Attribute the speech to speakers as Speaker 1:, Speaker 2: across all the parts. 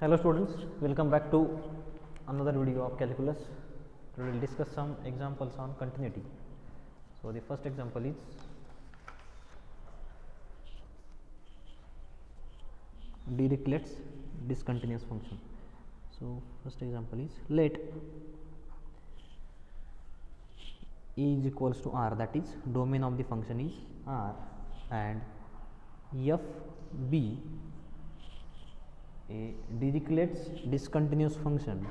Speaker 1: Hello students, welcome back to another video of calculus. Today we will discuss some examples on continuity. So, the first example is Dirichlet's discontinuous function. So, first example is let E is equals to R, that is domain of the function is R, and f be a Dirichlet's discontinuous function.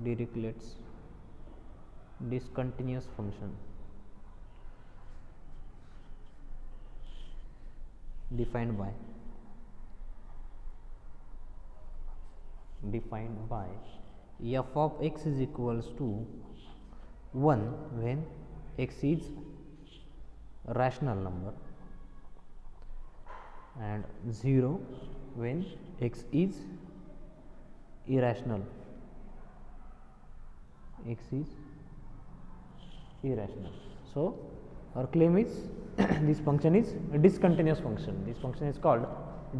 Speaker 1: Dirichlet's discontinuous function defined by f of x is equals to 1 when x is rational number and 0 when x is irrational. So, our claim is this function is a discontinuous function. This function is called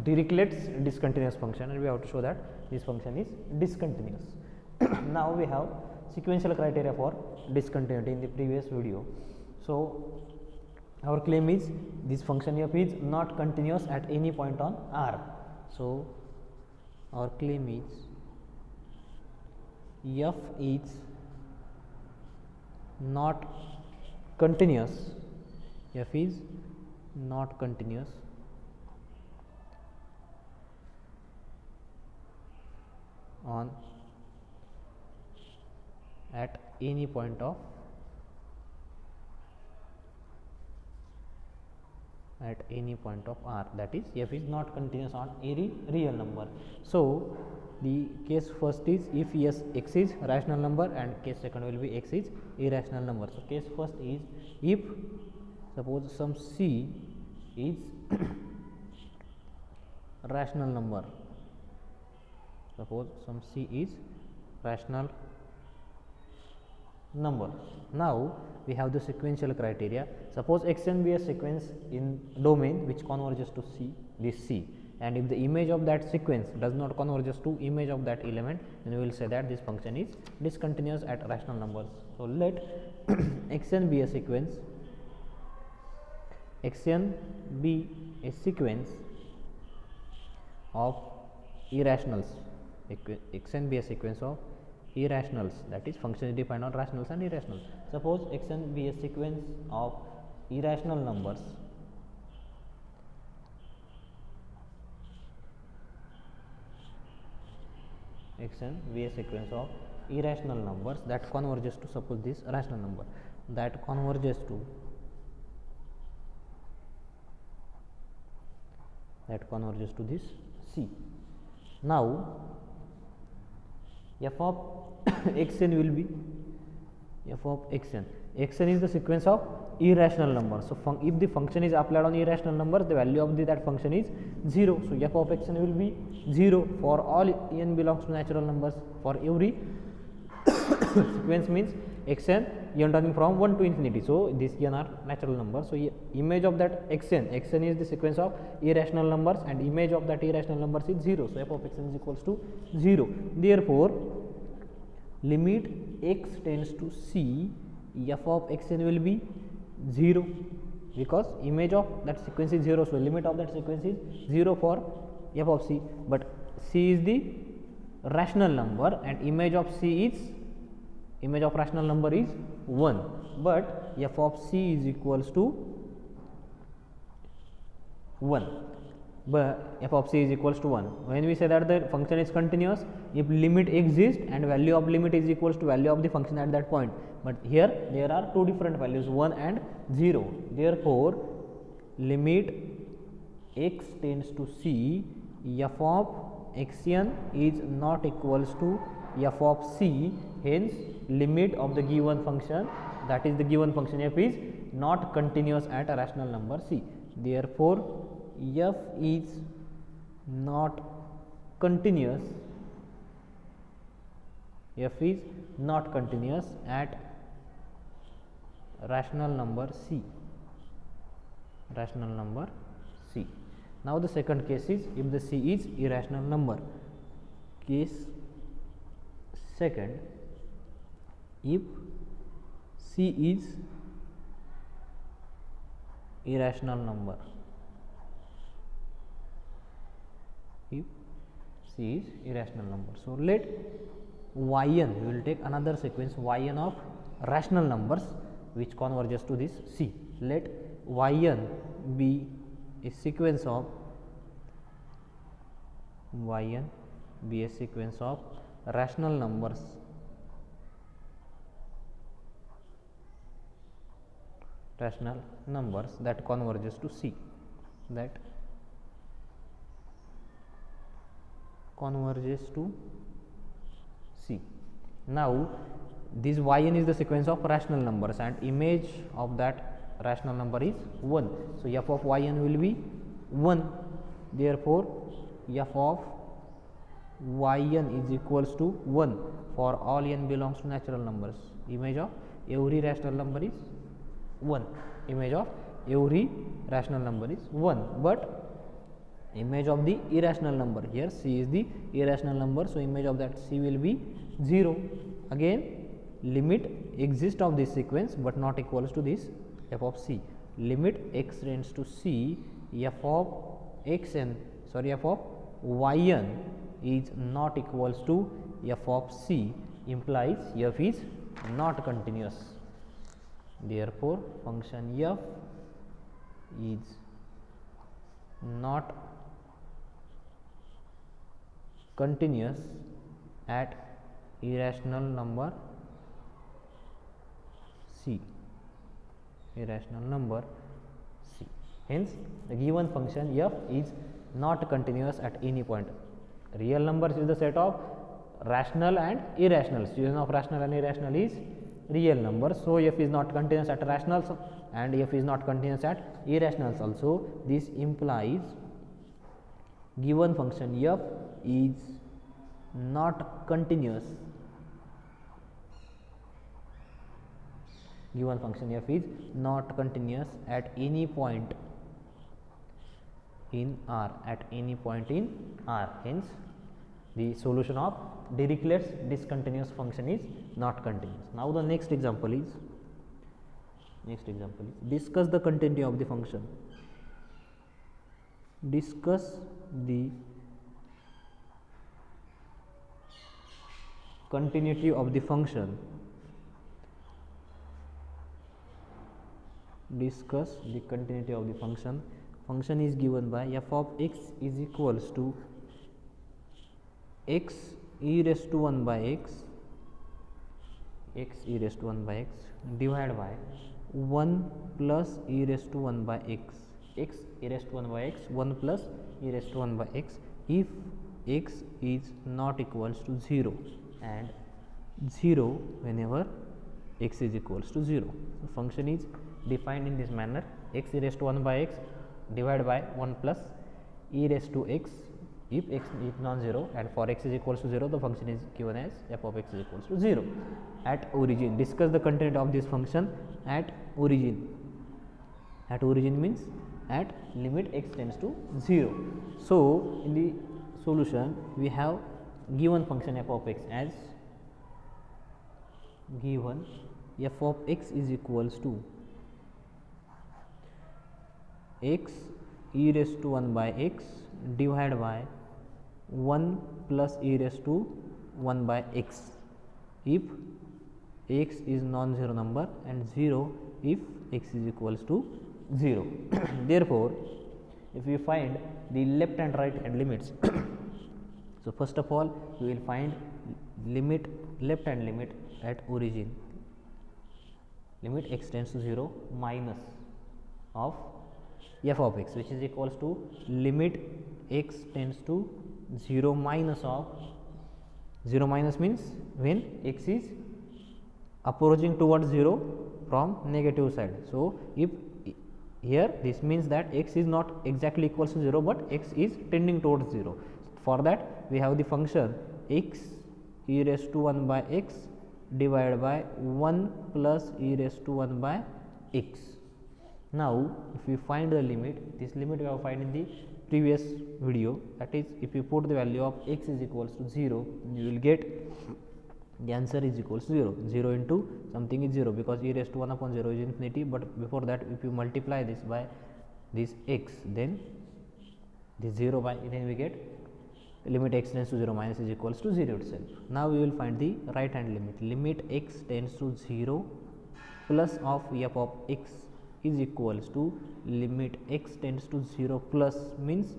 Speaker 1: Dirichlet's discontinuous function, and we have to show that this function is discontinuous. Now, we have sequential criteria for discontinuity in the previous video. So, our claim is this function f is not continuous at any point on R. So, our claim is f is not continuous, f is not continuous on at any point of R, that is f is not continuous on any real number. So, the case first is if x is rational number, and case second will be x is irrational number. So, case first is if suppose some c is rational number, Now, we have the sequential criteria. Suppose x n be a sequence in domain which converges to this C, and if the image of that sequence does not converges to image of that element, then we will say that this function is discontinuous at rational numbers. So, let x n be a sequence, of irrationals, that is function is defined on rationals and irrationals. Suppose x n be a sequence of irrational numbers, that converges to, suppose this rational number that converges to this C. Now, f of x n will be x n is the sequence of irrational numbers. So, if the function is applied on irrational numbers, the value of that function is 0. So, f of x n will be 0 for all n belongs to natural numbers. For every sequence means x n turning from 1 to infinity. So, this n are natural numbers. So, image of that x n is the sequence of irrational numbers, and image of that irrational numbers is 0. So, f of x n is equals to 0. Therefore, limit x tends to c, f of x n will be 0, because image of that sequence is 0. So, limit of that sequence is 0 for f of c, but c is the rational number and image of rational number is 1, but f of c is equals to 1. When we say that the function is continuous, if limit exists and value of limit is equals to value of the function at that point, but here there are two different values, 1 and 0. Therefore, limit x tends to c, f of x n is not equals to f of c, hence limit of the given function, that is the given function f is not continuous at a rational number c. Therefore, f is not continuous at rational number C. Now the second case is if the C is irrational number. Case second, if C is irrational number, if C is irrational number. So let yn, we will take another sequence yn of rational numbers which converges to this C. Let yn be a sequence of rational numbers that converges to C, Now this yn is the sequence of rational numbers and image of that rational number is 1. So f of yn will be 1. Therefore f of yn is equals to 1 for all n belongs to natural numbers. Image of every rational number is 1. Image of every rational number is 1, but image of the irrational number, here C is the irrational number, so image of that C will be 0. Again limit exists of this sequence but not equals to this f of C. Limit x tends to C, f of yn is not equals to f of C, implies f is not continuous. Therefore function f is not continuous at irrational number C. Hence the given function f is not continuous at any point. Real numbers is the set of rational and irrational. Union of rational and irrational is real numbers. So f is not continuous at rationals and f is not continuous at irrationals also. This implies given function f is not continuous. Given function f is not continuous at any point in R. Hence the solution of Dirichlet's discontinuous function is not continuous. Now the next example is discuss the continuity of the function. Discuss the continuity of the function. Function is given by f of x is equals to x e raised to 1 by x divided by 1 plus e raised to 1 by x e raised to 1 by x 1 plus e raised to 1 by x if x is not equals to 0 and 0 whenever x is equals to 0. The function is defined in this manner: x e raised to 1 by x divided by 1 plus e raised to x if x is non-zero, and for x is equals to 0 the function is given as f of x is equals to 0. At origin, discuss the content of this function at origin. At origin means at limit x tends to 0. So in the solution we have given function f of x as given f of x is equals to x e raised to 1 by x divided by 1 plus e raised to 1 by x if x is non-zero number and 0 if x is equals to 0. Therefore, if we find the left and right hand limits, so first of all we will find left hand limit at origin, limit x tends to 0 minus of f of x, which is equals to limit x tends to 0 minus of 0 minus means when x is approaching towards 0 from negative side. So if here this means that x is not exactly equals to 0, but x is tending towards 0. For that we have the function x e raised to 1 by x divided by 1 plus e raised to 1 by x. Now if we find the limit, this limit we have find in the previous video, that is, if you put the value of x is equals to 0, you will get the answer is equals to 0. 0 into something is 0, because e raised to 1 upon 0 is infinity, but before that if you multiply this by this x, then this 0 by, then we get limit x tends to 0 minus is equals to 0 itself. Now we will find the right hand limit. Limit x tends to 0 plus of f of x is equals to limit x tends to 0 plus, means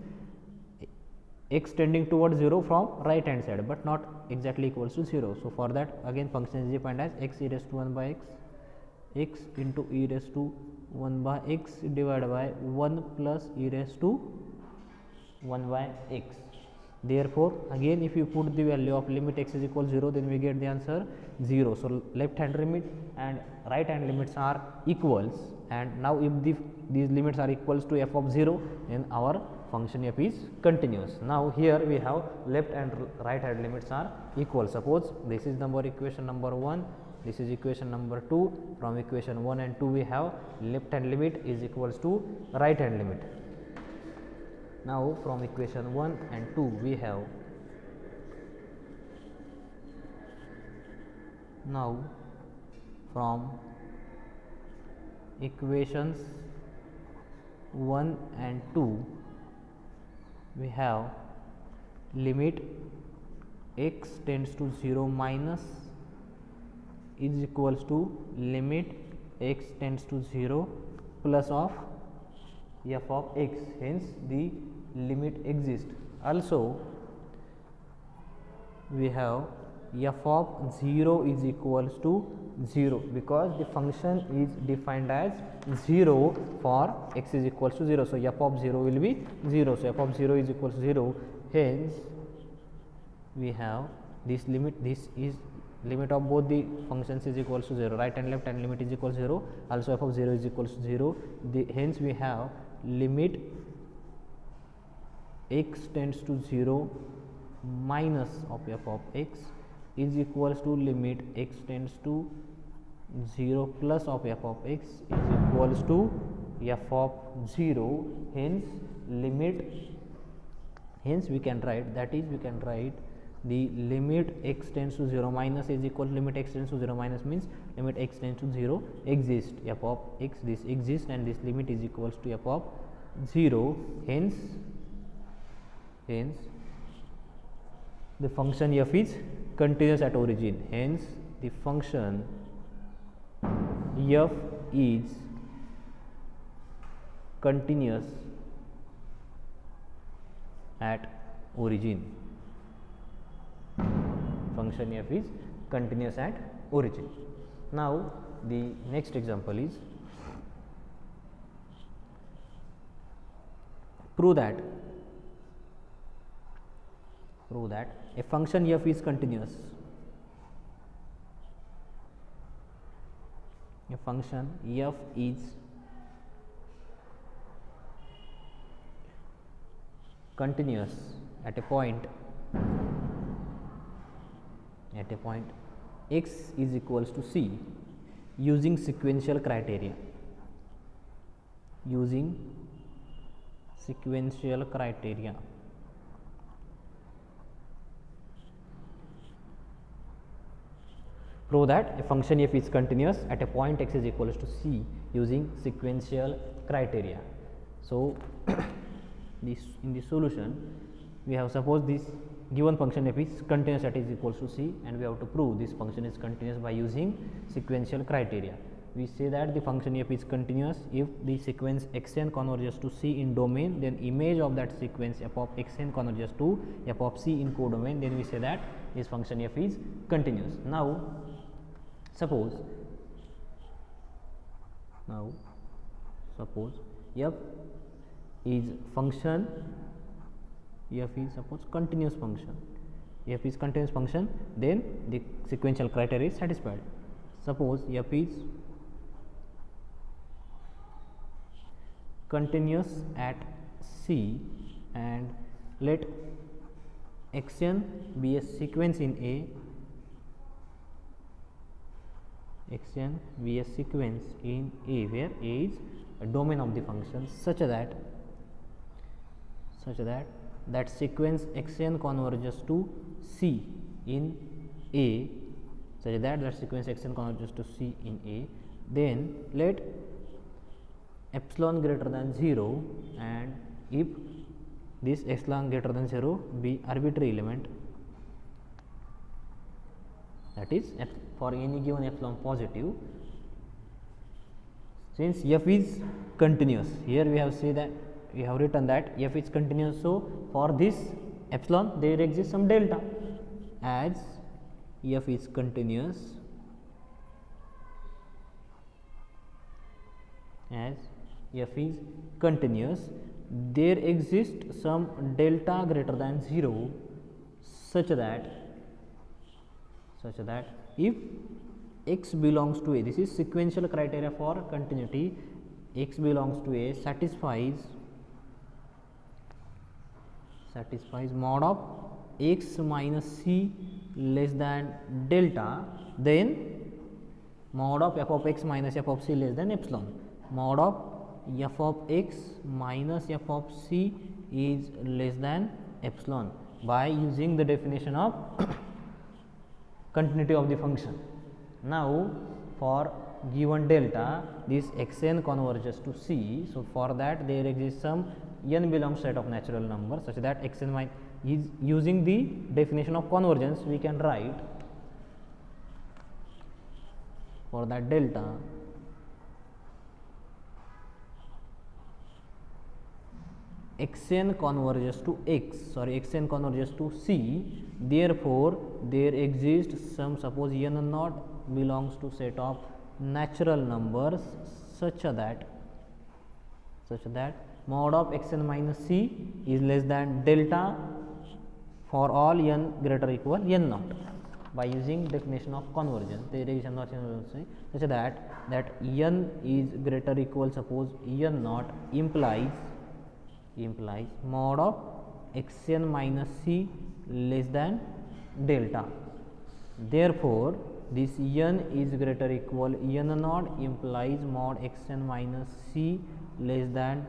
Speaker 1: x tending towards 0 from right hand side, but not exactly equals to 0. So for that, again function is defined as x e raised to 1 by x, x into e raised to 1 by x divided by 1 plus e raised to 1 by x. Therefore, again if you put the value of limit x is equal to 0, then we get the answer 0. So left hand limit and right hand limits are equals, and now if these limits are equals to f of 0, then our function f is continuous. Now here we have left and right hand limits are equal. Suppose this is equation number 1, this is equation number 2. From equation 1 and 2 we have left hand limit is equals to right hand limit. Now from equation 1 and 2 we have, now from equations 1 and 2 we have limit x tends to 0 minus is equals to limit x tends to 0 plus of f of x, hence the limit exists. Also we have f of 0 is equals to 0, because the function is defined as 0 for x is equals to 0. So f of 0 will be 0. So f of 0 is equals to 0, hence we have this limit, this is limit of both the functions is equals to 0, right and left hand limit is equals to 0, also f of 0 is equals to 0. Hence we have limit x tends to 0 minus of f of x is equals to limit x tends to 0 plus of f of x is equals to f of 0. Hence limit, hence we can write, that is we can write the limit x tends to 0 minus is equal to limit x tends to 0 minus, means limit x tends to 0 exists, f of x this exists, and this limit is equals to f of 0. Hence the function f is continuous at origin. Hence the function f is continuous at origin. Function f is continuous at origin. Now the next example is, prove that a function f is continuous. A function f is continuous at a point x is equals to c using sequential criteria. Using sequential criteria. Prove that a function f is continuous at a point x is equals to c using sequential criteria. So this in the solution we have, suppose this given function f is continuous at is equals to c, and we have to prove this function is continuous by using sequential criteria. We say that the function f is continuous if the sequence xn converges to c in domain, then image of that sequence f of xn converges to f of c in codomain, then we say that this function f is continuous. Now suppose f is function, f is suppose continuous function, f is continuous function, then the sequential criteria is satisfied. Suppose f is continuous at c and let xn be a sequence in a, xn be a sequence in a where a is a domain of the function, such that such that sequence xn converges to C in A, such that sequence xn converges to C in A, then let epsilon greater than 0, and if this epsilon greater than 0 be arbitrary element, that is for any given epsilon positive, since f is continuous, here we have said that we have written that f is continuous. So, for this epsilon there exists some delta, as f is continuous, there exists some delta greater than 0, such that if x belongs to A, this is sequential criteria for continuity, x belongs to A satisfies mod of x minus c less than delta, then mod of f of x minus f of c less than epsilon. Mod of f of x minus f of c is less than epsilon by using the definition of continuity of the function. Now, for given delta, this xn converges to C. So, for that there exists some n belongs set of natural numbers, such that xn is using the definition of convergence, we can write for that delta xn converges to xn converges to C, therefore there exists some, suppose n naught belongs to set of natural numbers, such that mod of xn minus c is less than delta for all n greater or equal n naught. By using definition of convergence, there is not such that n is greater or equal, suppose n naught implies mod of xn minus c less than delta. Therefore, this n is greater or equal n naught implies mod xn minus c less than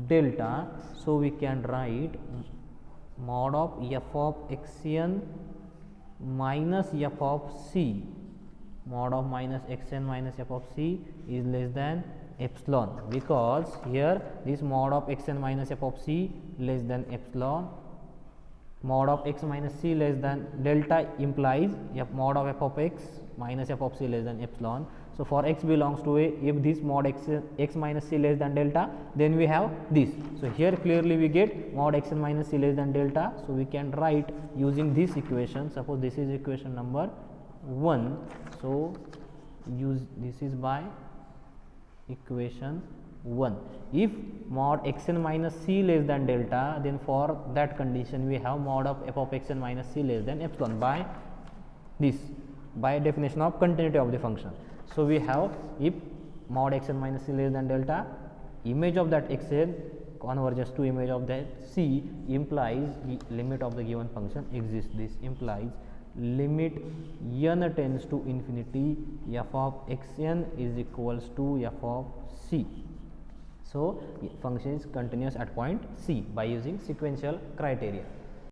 Speaker 1: delta. So, we can write mod of f of xn minus f of c, mod of minus xn minus f of c is less than epsilon, because here this mod of xn minus f of c less than epsilon, mod of x minus c less than delta implies mod of f of x minus f of c less than epsilon. So, for x belongs to A, if this mod x minus c less than delta, then we have this. So, here clearly we get mod xn minus c less than delta. So, we can write using this equation, suppose this is equation number 1. So, use this is by equation 1. If mod xn minus c less than delta, then for that condition we have mod of f of xn minus c less than epsilon by this, by definition of continuity of the function. So, we have if mod xn minus c less than delta, image of that xn converges to image of that c implies the limit of the given function exists. This implies limit n tends to infinity f of xn is equals to f of c. So, function is continuous at point C by using sequential criteria.